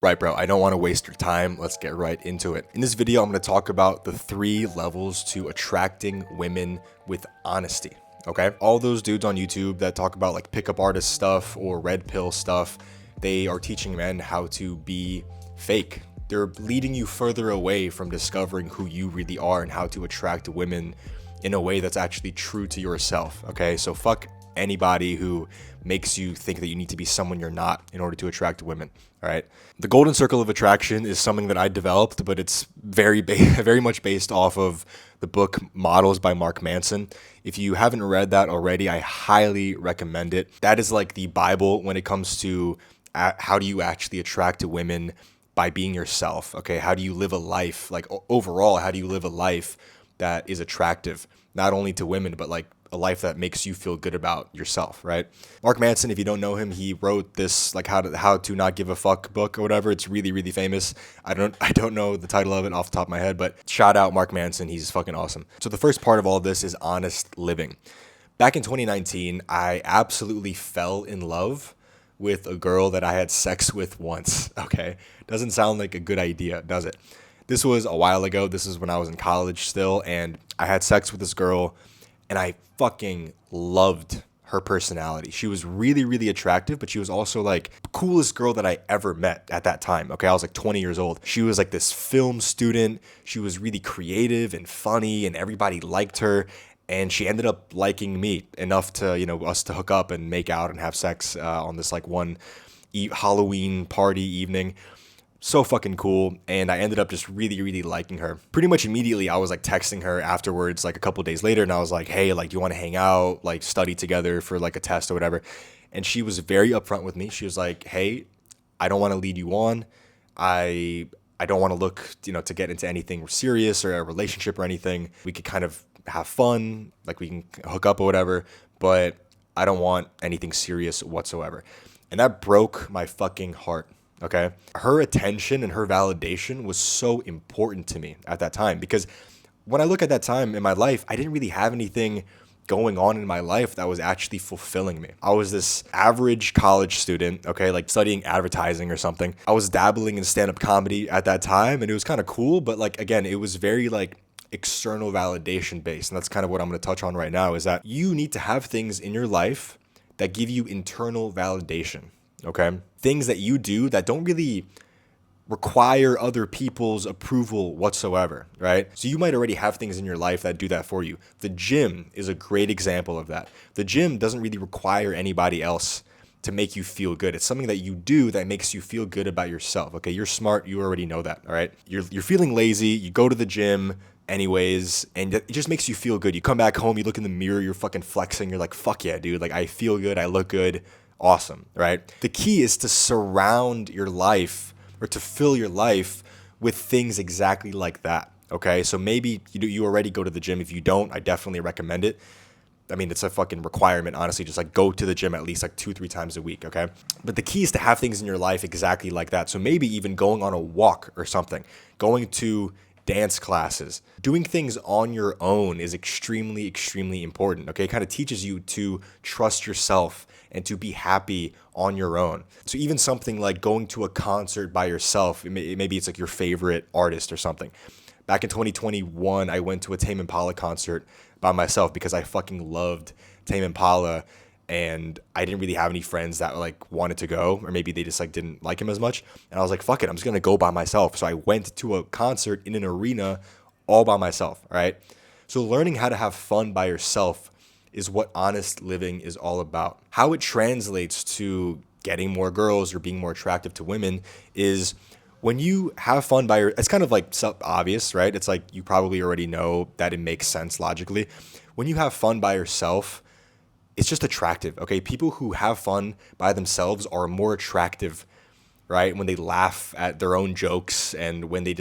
Right, bro, I don't want to waste your time. Let's get right into it. In this video, I'm going to talk about the 3 levels to attracting women with honesty. Okay? All those dudes on YouTube that talk about like pickup artist stuff or red pill stuff, they are teaching men how to be fake. They're leading you further away from discovering who you really are and how to attract women in a way that's actually true to yourself. Okay? So fuck anybody who makes you think that you need to be someone you're not in order to attract women. All right. The golden circle of attraction is something that I developed, but it's very much based off of the book Models by Mark Manson. If you haven't read that already, I highly recommend it. That is like the Bible when it comes to how do you actually attract to women by being yourself. Okay. How do you live a life like overall? How do you live a life that is attractive, not only to women, but like a life that makes you feel good about yourself, right? Mark Manson, if you don't know him, he wrote this like how to not give a fuck book or whatever. It's really famous. I don't know the title of it off the top of my head, but shout out Mark Manson. He's fucking awesome. So the first part of all of this is honest living. Back in 2019, I absolutely fell in love with a girl that I had sex with once. Okay. Doesn't sound like a good idea, does it? This was a while ago. This is when I was in college still, and I had sex with this girl and I fucking loved her personality. She was really attractive, but she was also like the coolest girl that I ever met at that time. Okay, I was like 20 years old. She was like this film student. She was really creative and funny, and everybody liked her. And she ended up liking me enough to, us to hook up and make out and have sex on this like one Halloween party evening. So fucking cool, and I ended up just really liking her. Pretty much immediately I was like texting her afterwards, like a couple days later, and I was like, hey, like, do you want to hang out, like study together for like a test or whatever? And she was very upfront with me. She was like, hey, I don't want to lead you on. I don't want to look, to get into anything serious or a relationship or anything. We could kind of have fun, like we can hook up or whatever, but I don't want anything serious whatsoever. And that broke my fucking heart. Okay. Her attention and her validation was so important to me at that time because when I look at that time in my life, I didn't really have anything going on in my life that was actually fulfilling me. I was this average college student, okay, like studying advertising or something. I was dabbling in stand-up comedy at that time and it was kind of cool, but like again, it was very like external validation based. And that's kind of what I'm going to touch on right now is that you need to have things in your life that give you internal validation. Okay. Things that you do that don't really require other people's approval whatsoever, right? So you might already have things in your life that do that for you. The gym is a great example of that. The gym doesn't really require anybody else to make you feel good. It's something that you do that makes you feel good about yourself. Okay. You're smart. You already know that. All right. You're feeling lazy. You go to the gym anyways, and it just makes you feel good. You come back home, you look in the mirror, you're fucking flexing. You're like, fuck yeah, dude. Like I feel good. I look good. Awesome, right? The key is to surround your life or to fill your life with things exactly like that. Okay, so maybe you already go to the gym. If you don't, I definitely recommend it. I mean, it's a fucking requirement, honestly. Just like go to the gym at least like 2-3 times a week, okay? But the key is to have things in your life exactly like that. So maybe even going on a walk or something, going to dance classes, doing things on your own is extremely important. Okay, it kind of teaches you to trust yourself and to be happy on your own. So even something like going to a concert by yourself, maybe it's like your favorite artist or something. Back in 2021, I went to a Tame Impala concert by myself because I fucking loved Tame Impala and I didn't really have any friends that like wanted to go, or maybe they just like didn't like him as much. And I was like, fuck it, I'm just gonna go by myself. So I went to a concert in an arena all by myself. All right. So learning how to have fun by yourself is what honest living is all about. How it translates to getting more girls or being more attractive to women is when you have fun by it's kind of like obvious, right? It's like you probably already know that it makes sense logically. When you have fun by yourself, it's just attractive. Okay. People who have fun by themselves are more attractive, right? When they laugh at their own jokes and when they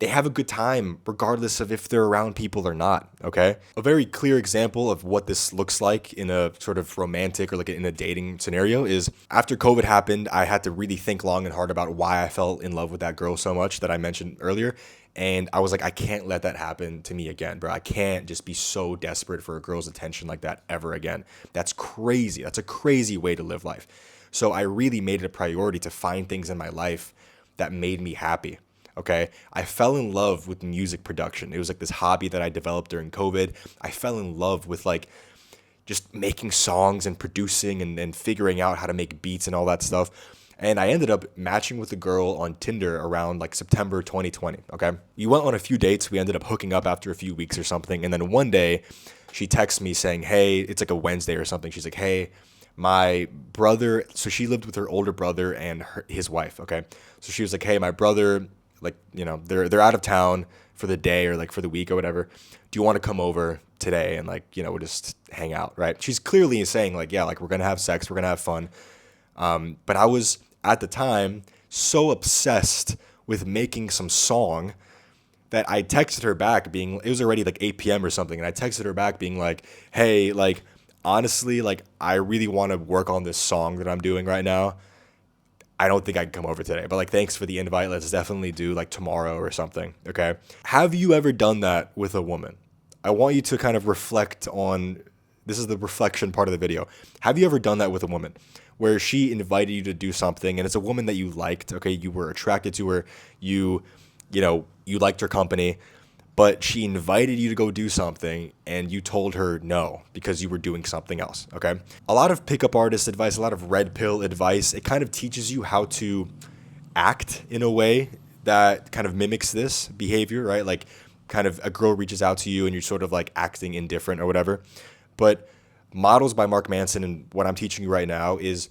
have a good time regardless of if they're around people or not. Okay. A very clear example of what this looks like in a sort of romantic or like in a dating scenario is after COVID happened, I had to really think long and hard about why I fell in love with that girl so much that I mentioned earlier. And I was like, I can't let that happen to me again, bro. I can't just be so desperate for a girl's attention like that ever again. That's crazy. That's a crazy way to live life. So I really made it a priority to find things in my life that made me happy. Okay. I fell in love with music production. It was like this hobby that I developed during COVID. I fell in love with like just making songs and producing and figuring out how to make beats and all that stuff. And I ended up matching with a girl on Tinder around like September 2020. Okay. We went on a few dates. We ended up hooking up after a few weeks or something. And then one day she texts me saying, hey, it's like a Wednesday or something. She's like, hey, my brother, so she lived with her older brother and his wife. Okay. So she was like, hey, my brother, like, they're out of town for the day or like for the week or whatever. Do you want to come over today and like, we'll just hang out, right? She's clearly saying like, yeah, like we're going to have sex, we're going to have fun. But I was at the time so obsessed with making some song that I texted her back being, it was already like 8 p.m. or something. And I texted her back being like, hey, like, honestly, like, I really want to work on this song that I'm doing right now. I don't think I can come over today, but like, thanks for the invite. Let's definitely do like tomorrow or something. Okay. Have you ever done that with a woman? I want you to kind of reflect on, this is the reflection part of the video. Have you ever done that with a woman where she invited you to do something and it's a woman that you liked? Okay. You were attracted to her. You liked her company, but she invited you to go do something and you told her no because you were doing something else, okay? A lot of pickup artist advice, a lot of red pill advice, it kind of teaches you how to act in a way that kind of mimics this behavior, right? Like kind of a girl reaches out to you and you're sort of like acting indifferent or whatever. But Models by Mark Manson and what I'm teaching you right now is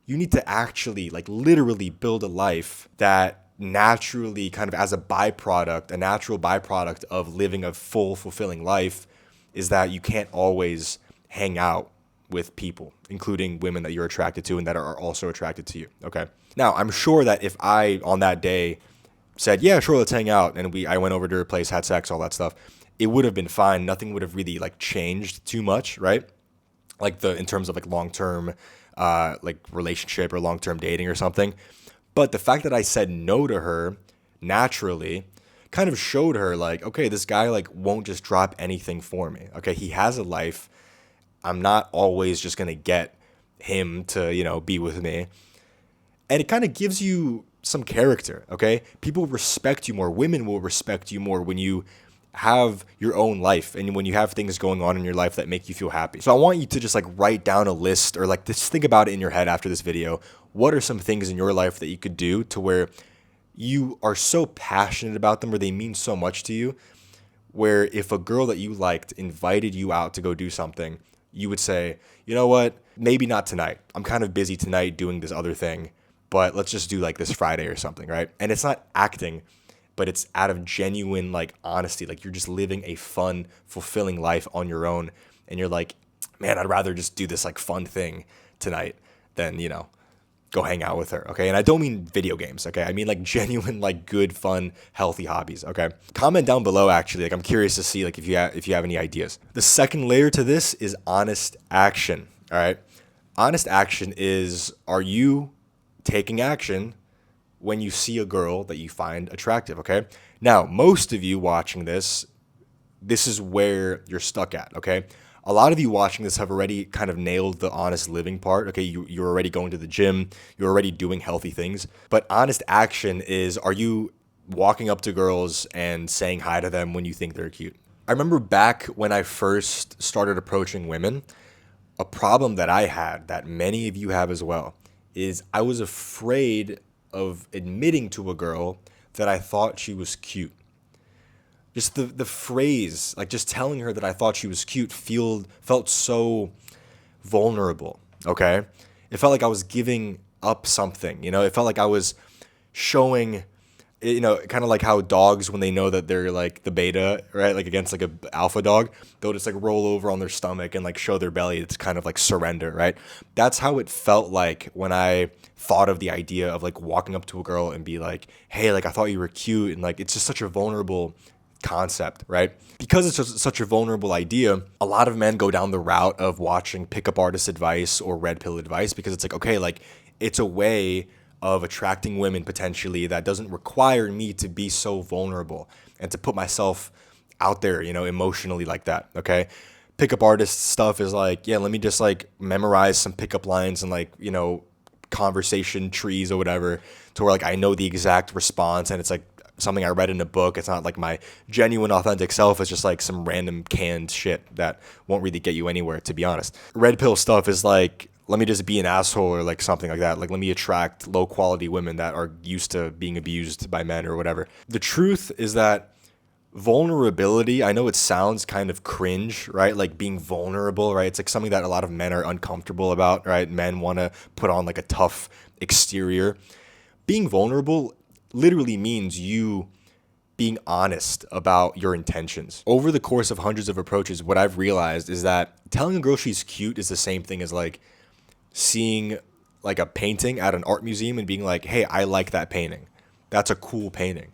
you need to actually like literally build a life that naturally kind of as a natural byproduct of living a full, fulfilling life is that you can't always hang out with people, including women that you're attracted to and that are also attracted to you. Okay. Now, I'm sure that if I on that day said, yeah, sure, let's hang out, and I went over to her place, had sex, all that stuff, it would have been fine. Nothing would have really like changed too much, right? Like in terms of like long-term like relationship or long-term dating or something. But the fact that I said no to her naturally kind of showed her like, okay, this guy like won't just drop anything for me. Okay, he has a life. I'm not always just going to get him to, be with me. And it kind of gives you some character, okay? People respect you more. Women will respect you more when you have your own life and when you have things going on in your life that make you feel happy. So I want you to just like write down a list or like just think about it in your head after this video. What are some things in your life that you could do to where you are so passionate about them or they mean so much to you, where if a girl that you liked invited you out to go do something, you would say, you know what, maybe not tonight. I'm kind of busy tonight doing this other thing, but let's just do like this Friday or something, right? And it's not acting, but it's out of genuine like honesty. Like you're just living a fun, fulfilling life on your own. And you're like, man, I'd rather just do this like fun thing tonight than, go hang out with her, okay? And I don't mean video games, okay? I mean like genuine, like good, fun, healthy hobbies, okay? Comment down below, actually. Like I'm curious to see like if you have any ideas. The second layer to this is honest action, all right? Honest action is, are you taking action when you see a girl that you find attractive, okay? Now, most of you watching this is where you're stuck at, okay? A lot of you watching this have already kind of nailed the honest living part, okay? You're already going to the gym. You're already doing healthy things. But honest action is, are you walking up to girls and saying hi to them when you think they're cute? I remember back when I first started approaching women, a problem that I had, that many of you have as well, is I was afraid of admitting to a girl that I thought she was cute. Just the phrase, like just telling her that I thought she was cute felt so vulnerable, okay? It felt like I was giving up something, It felt like I was showing, kind of like how dogs, when they know that they're like the beta, right? Like against like a alpha dog, they'll just like roll over on their stomach and like show their belly. It's kind of like surrender, right? That's how it felt like when I thought of the idea of like walking up to a girl and be like, hey, like I thought you were cute. And like, it's just such a vulnerable concept, right? Because it's just such a vulnerable idea, a lot of men go down the route of watching pickup artist advice or red pill advice because it's like, okay, like it's a way of attracting women potentially that doesn't require me to be so vulnerable and to put myself out there, emotionally like that, okay? Pickup artist stuff is like, yeah, let me just like memorize some pickup lines and like, conversation trees or whatever, to where like I know the exact response and it's like something I read in a book. It's not like my genuine authentic self. It's just like some random canned shit that won't really get you anywhere, to be honest. Red pill stuff is like, let me just be an asshole or like something like that. Like, let me attract low quality women that are used to being abused by men or whatever. The truth is that vulnerability, I know it sounds kind of cringe, right? Like being vulnerable, right? It's like something that a lot of men are uncomfortable about, right? Men want to put on like a tough exterior. Being vulnerable literally means you being honest about your intentions. Over the course of hundreds of approaches, what I've realized is that telling a girl she's cute is the same thing as like seeing like a painting at an art museum and being like, hey, I like that painting. That's a cool painting.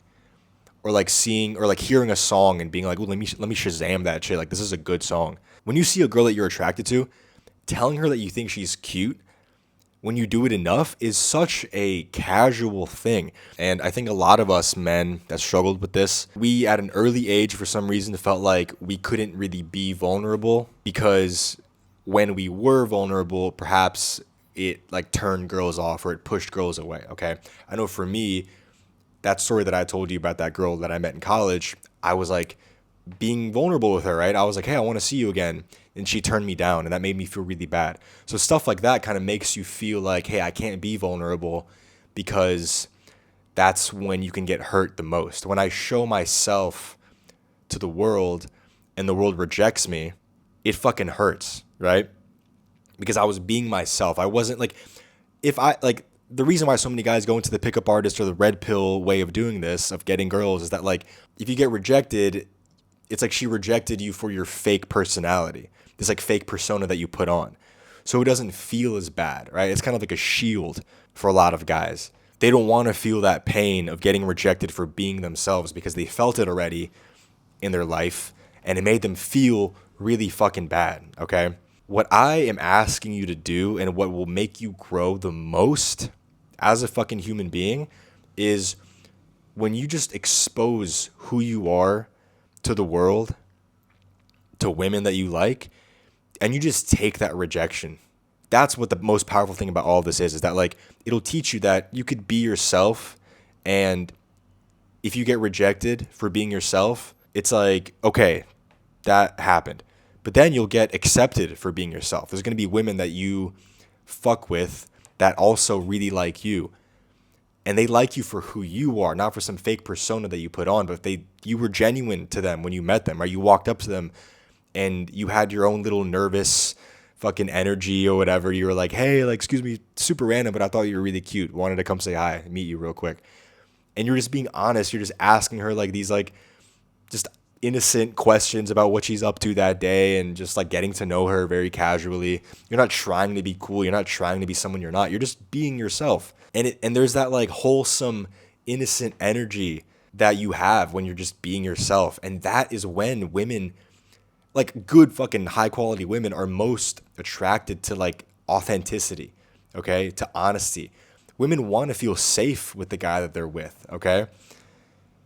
Or like seeing or like hearing a song and being like, well, let me Shazam that shit. Like, this is a good song. When you see a girl that you're attracted to, telling her that you think she's cute, when you do it enough, is such a casual thing. And I think a lot of us men that struggled with this, we at an early age for some reason felt like we couldn't really be vulnerable, because when we were vulnerable, perhaps it like turned girls off or it pushed girls away. Okay, I know for me, that story that I told you about that girl that I met in college, I was like being vulnerable with her, right? I was like, hey, I want to see you again. And she turned me down, and that made me feel really bad. So stuff like that kind of makes you feel like, hey, I can't be vulnerable, because that's when you can get hurt the most. When I show myself to the world and the world rejects me, it fucking hurts, right? Because I was being myself. I wasn't like, if I like, the reason why so many guys go into the pickup artist or the red pill way of doing this, of getting girls, is that like, if you get rejected, it's like she rejected you for your fake personality, this like fake persona that you put on. So it doesn't feel as bad, right? It's kind of like a shield for a lot of guys. They don't want to feel that pain of getting rejected for being themselves, because they felt it already in their life and it made them feel really fucking bad, okay? What I am asking you to do, and what will make you grow the most as a fucking human being, is when you just expose who you are to the world, to women that you like, and you just take that rejection. That's what the most powerful thing about all of this is that like, it'll teach you that you could be yourself, and if you get rejected for being yourself, it's like, okay, that happened. But then you'll get accepted for being yourself. There's going to be women that you fuck with that also really like you. And they like you for who you are, not for some fake persona that you put on, but you were genuine to them when you met them, right? You walked up to them and you had your own little nervous fucking energy or whatever. You were like, hey, like, excuse me, super random, but I thought you were really cute. Wanted to come say hi, meet you real quick. And you're just being honest. You're just asking her like these like just innocent questions about what she's up to that day, and just like getting to know her very casually. You're not trying to be cool. You're not trying to be someone you're not. You're just being yourself. And there's that like wholesome, innocent energy that you have when you're just being yourself. And that is when women, like good fucking high quality women, are most attracted to like authenticity, okay? To honesty. Women want to feel safe with the guy that they're with, okay?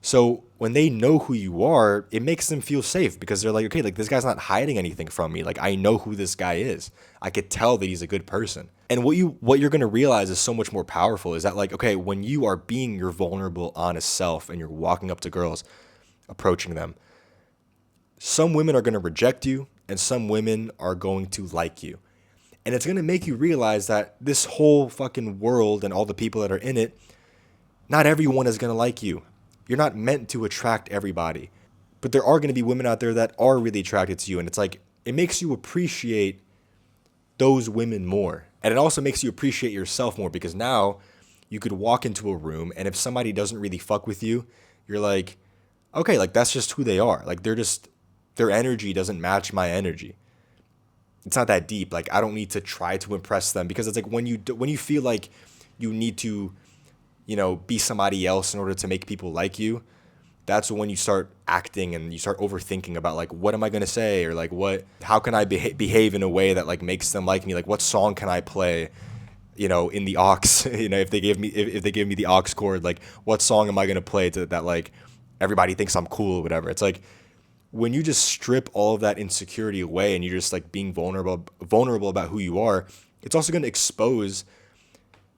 So when they know who you are, it makes them feel safe, because they're like, okay, like this guy's not hiding anything from me. Like, I know who this guy is. I could tell that he's a good person. And what you're going to realize is so much more powerful is that like, okay, when you are being your vulnerable, honest self and you're walking up to girls, approaching them, some women are going to reject you and some women are going to like you. And it's going to make you realize that this whole fucking world and all the people that are in it, not everyone is going to like you. You're not meant to attract everybody. But there are going to be women out there that are really attracted to you. And it's like, it makes you appreciate those women more. And it also makes you appreciate yourself more, because now you could walk into a room and if somebody doesn't really fuck with you, you're like, okay, like that's just who they are. Like their energy doesn't match my energy. It's not that deep. Like I don't need to try to impress them, because it's like when you feel like you need to, be somebody else in order to make people like you, that's when you start acting and you start overthinking about like, what am I going to say? Or like, how can I behave in a way that like makes them like me? Like what song can I play, in the aux, if they give me the aux chord, like what song am I going to play that like everybody thinks I'm cool or whatever. It's like when you just strip all of that insecurity away and you're just like being vulnerable about who you are, it's also going to expose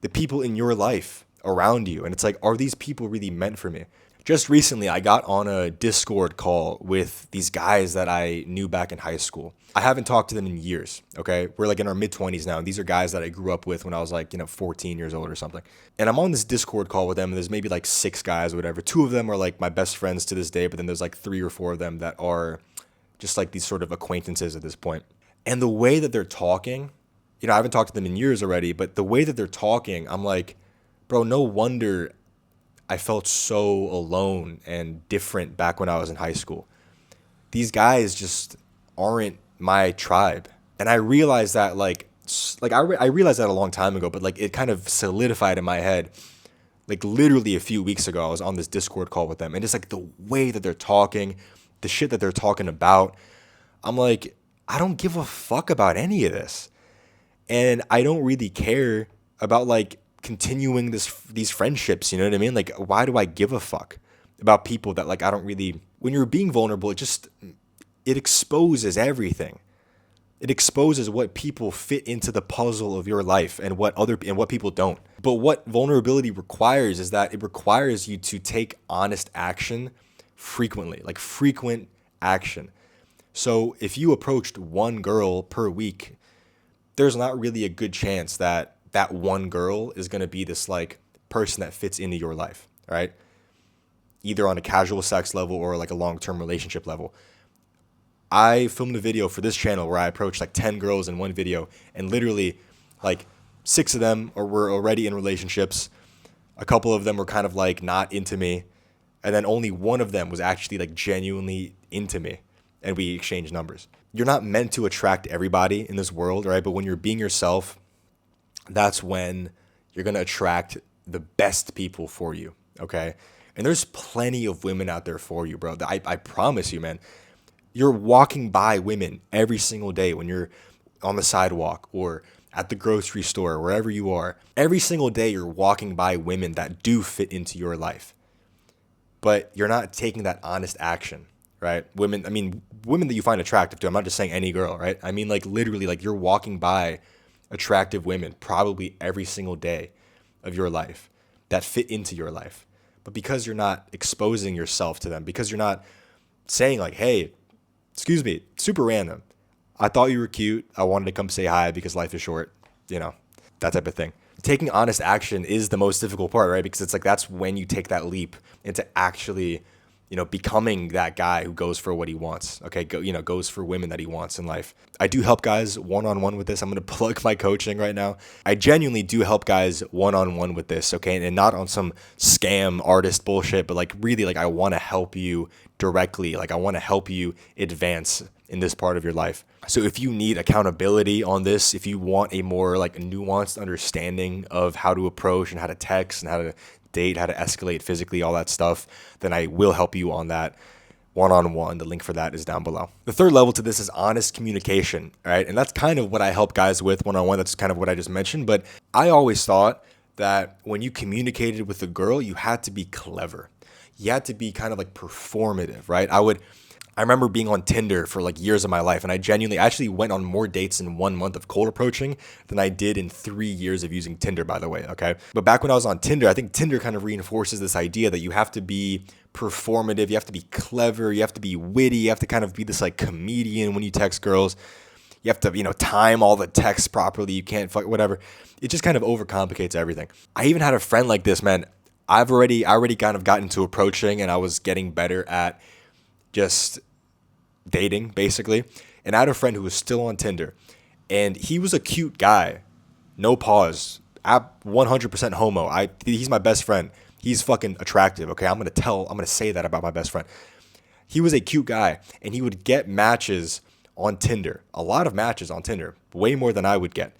the people in your life around you. And it's like, are these people really meant for me? Just recently, I got on a Discord call with these guys that I knew back in high school. I haven't talked to them in years, okay? We're like in our mid-20s now, and these are guys that I grew up with when I was like, 14 years old or something. And I'm on this Discord call with them, and there's maybe like 6 guys or whatever. 2 of them are like my best friends to this day, but then there's like 3 or 4 of them that are just like these sort of acquaintances at this point. And the way that they're talking, I haven't talked to them in years already, but the way that they're talking, I'm like, bro, no wonder I felt so alone and different back when I was in high school. These guys just aren't my tribe. And I realized that I realized that a long time ago, but like it kind of solidified in my head. Like literally a few weeks ago, I was on this Discord call with them, and just like the way that they're talking, the shit that they're talking about, I'm like, I don't give a fuck about any of this. And I don't really care about like continuing these friendships, you know what I mean? Like, why do I give a fuck about people that like I don't really, when you're being vulnerable, it exposes everything. It exposes what people fit into the puzzle of your life and what people don't. But what vulnerability requires is that it requires you to take honest action frequently, like frequent action. So if you approached one girl per week, there's not really a good chance that one girl is going to be this like person that fits into your life, right? Either on a casual sex level or like a long-term relationship level. I filmed a video for this channel where I approached like 10 girls in one video, and literally like 6 of them were already in relationships. A couple of them were kind of like not into me. And then only one of them was actually like genuinely into me, and we exchanged numbers. You're not meant to attract everybody in this world, right? But when you're being yourself, that's when you're going to attract the best people for you, okay? And there's plenty of women out there for you, bro. I promise you, man. You're walking by women every single day when you're on the sidewalk or at the grocery store, wherever you are. Every single day you're walking by women that do fit into your life. But you're not taking that honest action, right? Women that you find attractive to. I'm not just saying any girl, right? I mean, like literally, like you're walking by attractive women probably every single day of your life that fit into your life. But because you're not exposing yourself to them, because you're not saying like, hey, excuse me, super random, I thought you were cute, I wanted to come say hi because life is short, that type of thing. Taking honest action is the most difficult part, right? Because it's like that's when you take that leap into actually becoming that guy who goes for what he wants, okay? Goes for women that he wants in life. I do help guys one-on-one with this. I'm going to plug my coaching right now. I genuinely do help guys one-on-one with this, okay? And not on some scam artist bullshit, but like really, like I want to help you directly. Like I want to help you advance in this part of your life. So if you need accountability on this, if you want a more like nuanced understanding of how to approach and how to text and how to date, how to escalate physically, all that stuff, then I will help you on that one-on-one. The link for that is down below. The third level to this is honest communication, right? And that's kind of what I help guys with one-on-one. That's kind of what I just mentioned. But I always thought that when you communicated with a girl, you had to be clever. You had to be kind of like performative, right? I remember being on Tinder for like years of my life, and I actually went on more dates in 1 month of cold approaching than I did in 3 years of using Tinder, by the way, okay? But back when I was on Tinder, I think Tinder kind of reinforces this idea that you have to be performative, you have to be clever, you have to be witty, you have to kind of be this like comedian when you text girls. You have to, time all the texts properly, you can't whatever. It just kind of overcomplicates everything. I even had a friend like this, man. I already kind of got into approaching, and I was getting better at just dating, basically. And I had a friend who was still on Tinder, and he was a cute guy. No pause. 100% homo. He's my best friend. He's fucking attractive, okay? I'm going to say that about my best friend. He was a cute guy, and he would get matches on Tinder. A lot of matches on Tinder. Way more than I would get.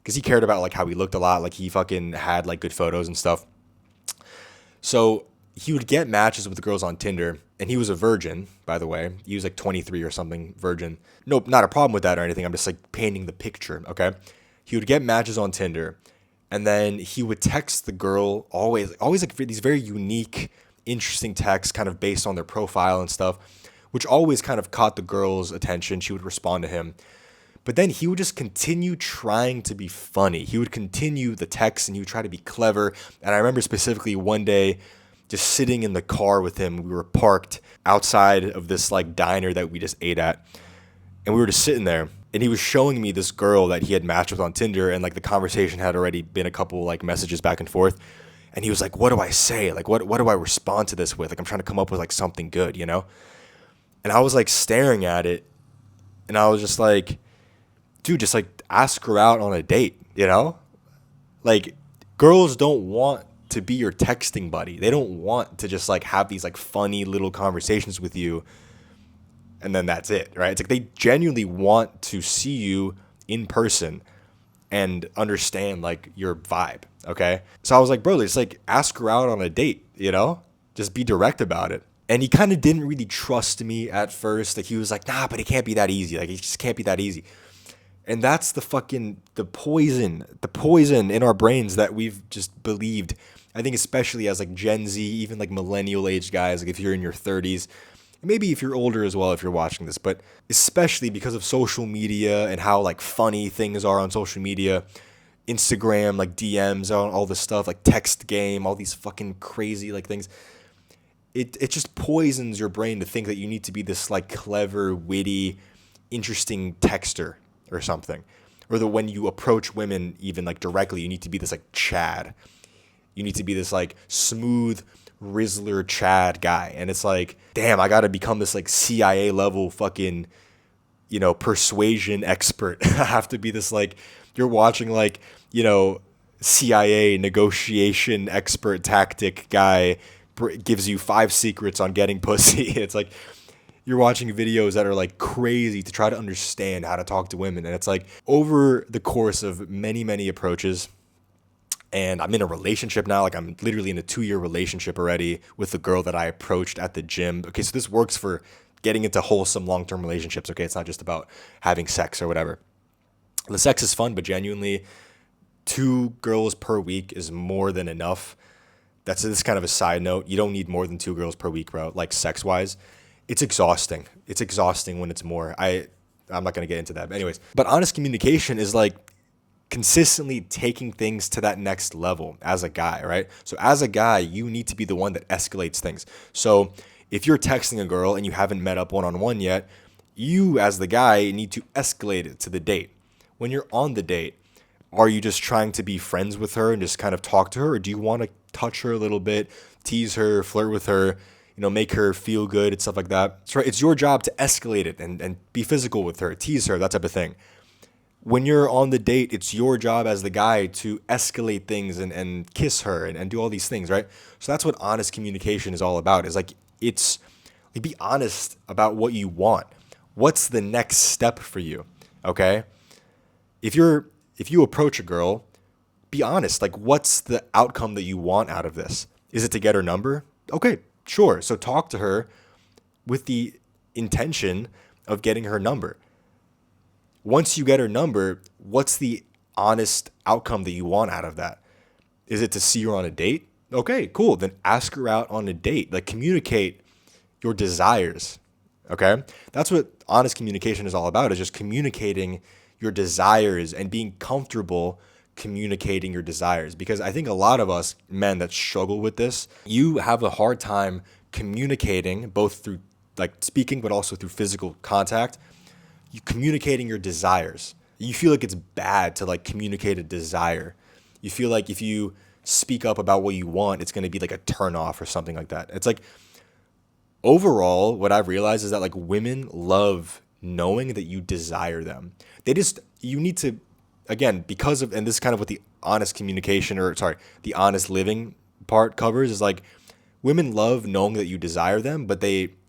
Because he cared about like how he looked a lot. Like he fucking had like good photos and stuff. So he would get matches with the girls on Tinder, and he was a virgin, by the way. He was like 23 or something, virgin. Nope, not a problem with that or anything. I'm just like painting the picture, okay? He would get matches on Tinder, and then he would text the girl always like these very unique, interesting texts kind of based on their profile and stuff, which always kind of caught the girl's attention. She would respond to him. But then he would just continue trying to be funny. He would continue the text and he would try to be clever. And I remember specifically one day just sitting in the car with him. We were parked outside of this like diner that we just ate at. And we were just sitting there and he was showing me this girl that he had matched with on Tinder. And like the conversation had already been a couple like messages back and forth. And he was like, what do I say? Like, what do I respond to this with? Like, I'm trying to come up with like something good, you know? And I was like staring at it and I was just like, dude, just like ask her out on a date, you know? Like, girls don't want to be your texting buddy. They don't want to just like have these like funny little conversations with you and then that's it, right? It's like they genuinely want to see you in person and understand like your vibe, okay? So I was like, bro, just like ask her out on a date, you know? Just be direct about it. And he kind of didn't really trust me at first. Like he was like, nah, but it can't be that easy. Like it just can't be that easy. And that's the poison in our brains that we've just believed. I think especially as like Gen Z, even like millennial age guys, like if you're in your 30s, maybe if you're older as well, if you're watching this, but especially because of social media and how like funny things are on social media, Instagram, like DMs, all this stuff, like text game, all these fucking crazy like things. It just poisons your brain to think that you need to be this like clever, witty, interesting texter or something. Or that when you approach women even like directly, you need to be this like Chad. You need to be this like smooth Rizzler Chad guy. And it's like, damn, I gotta become this like CIA level fucking, you know, persuasion expert. I have to be this like, you're watching like, you know, CIA negotiation expert tactic guy gives you 5 secrets on getting pussy. It's like you're watching videos that are like crazy to try to understand how to talk to women. And it's like over the course of many, many approaches, and I'm in a relationship now. Like I'm literally in a 2-year relationship already with the girl that I approached at the gym. Okay, so this works for getting into wholesome long-term relationships. Okay, it's not just about having sex or whatever. The sex is fun, but genuinely 2 girls per week is more than enough. That's this kind of a side note. You don't need more than 2 girls per week, bro. Like sex wise, it's exhausting. It's exhausting when it's more. I'm not gonna get into that. But anyways, but honest communication is like consistently taking things to that next level as a guy, right? So as a guy, you need to be the one that escalates things. So if you're texting a girl and you haven't met up one-on-one yet, you as the guy need to escalate it to the date. When you're on the date, are you just trying to be friends with her and just kind of talk to her? Or do you want to touch her a little bit, tease her, flirt with her, you know, make her feel good and stuff like that? So it's your job to escalate it and be physical with her, tease her, that type of thing. When you're on the date, it's your job as the guy to escalate things and kiss her and do all these things, right? So that's what honest communication is all about. Is like, it's like, be honest about what you want. What's the next step for you? Okay? If you approach a girl, be honest. Like, what's the outcome that you want out of this? Is it to get her number? Okay, sure. So talk to her with the intention of getting her number. Once you get her number, what's the honest outcome that you want out of that? Is it to see her on a date? Okay, cool. Then ask her out on a date. Like, communicate your desires. Okay? That's what honest communication is all about, is just communicating your desires and being comfortable communicating your desires. Because I think a lot of us men that struggle with this, you have a hard time communicating both through like speaking, but also through physical contact. You communicating your desires. You feel like it's bad to like communicate a desire. You feel like if you speak up about what you want, it's going to be like a turn off or something like that. It's like overall, what I've realized is that like women love knowing that you desire them. You need to, again, because of, and this is kind of what the honest communication the honest living part covers, is like women love knowing that you desire them, but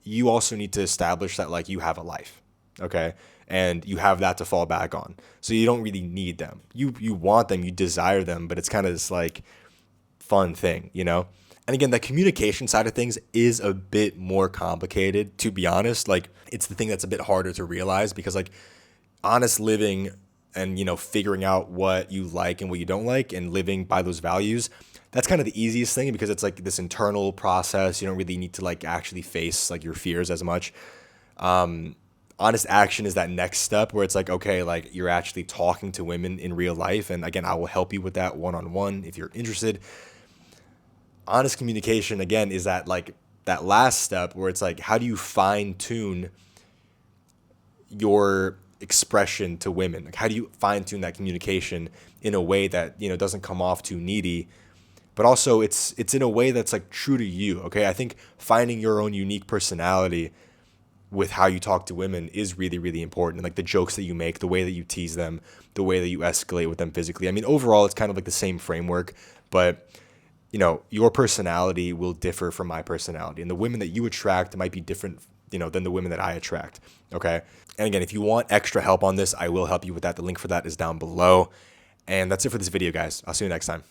you also need to establish that like you have a life. Okay. And you have that to fall back on. So you don't really need them. You want them, you desire them, but it's kind of this like fun thing, you know? And again, the communication side of things is a bit more complicated, to be honest. Like, it's the thing that's a bit harder to realize, because like honest living and, you know, figuring out what you like and what you don't like and living by those values, that's kind of the easiest thing, because it's like this internal process. You don't really need to like actually face like your fears as much. Honest action is that next step where it's like, okay, like you're actually talking to women in real life. And again, I will help you with that one-on-one if you're interested. Honest communication, again, is that like that last step where it's like, how do you fine tune your expression to women? Like, how do you fine tune that communication in a way that, doesn't come off too needy, but also it's in a way that's like true to you. Okay. I think finding your own unique personality with how you talk to women is really, really important. And like the jokes that you make, the way that you tease them, the way that you escalate with them physically. I mean, overall, it's kind of like the same framework, but your personality will differ from my personality, and the women that you attract might be different, than the women that I attract. Okay. And again, if you want extra help on this, I will help you with that. The link for that is down below. And that's it for this video, guys. I'll see you next time.